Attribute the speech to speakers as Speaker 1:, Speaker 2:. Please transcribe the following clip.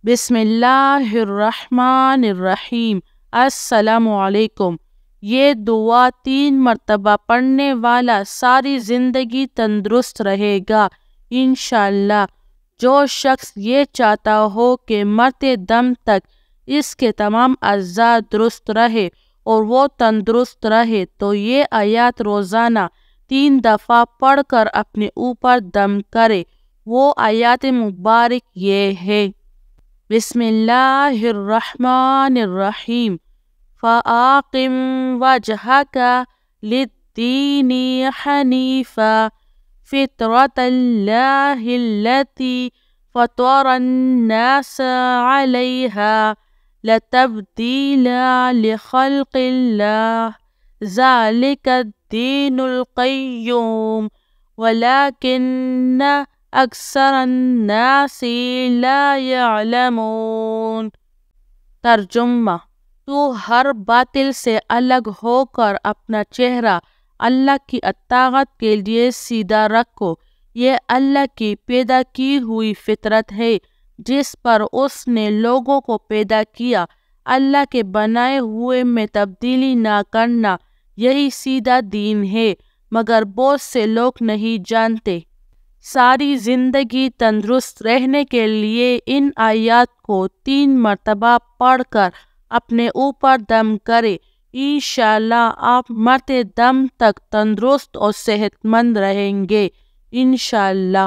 Speaker 1: بسم اللہ الرحمن الرحیم۔ السلام علیکم۔ یہ دعا 3 مرتبہ پڑھنے والا ساری زندگی تندرست رہے گا انشاءاللہ۔ جو شخص یہ چاہتا ہو کہ مرتے دم تک اس کے تمام اعضاء درست رہے اور وہ تندرست رہے تو یہ آیات روزانہ 3 دفعہ پڑھ کر اپنے اوپر دم کرے۔ وہ آیات مبارک یہ ہے: بسم اللہ الرحمن الرحیم، فَأَقِمْ وَجْهَكَ لِلدِّينِ حَنِيفًا فِطْرَةَ اللَّهِ الَّتِي فَطَرَ النَّاسَ عَلَيْهَا لَا تَبْدِيلَ لِخَلْقِ اللَّهِ ذَلِكَ الدِّينُ الْقَيِّمُ وَلَكِنَّ اکثر الناس لا یعلمون۔ ترجمہ: تو ہر باطل سے الگ ہو کر اپنا چہرہ اللہ کی اطاعت کے لیے سیدھا رکھو۔ یہ اللہ کی پیدا کی ہوئی فطرت ہے جس پر اس نے لوگوں کو پیدا کیا۔ اللہ کے بنائے ہوئے میں تبدیلی نہ کرنا، یہی سیدھا دین ہے، مگر بہت سے لوگ نہیں جانتے۔ ساری زندگی تندرست رہنے کے لیے ان آیات کو 3 مرتبہ پڑھ کر اپنے اوپر دم کرے۔ انشاءاللہ آپ مرتے دم تک تندرست اور صحت مند رہیں گے انشاءاللہ۔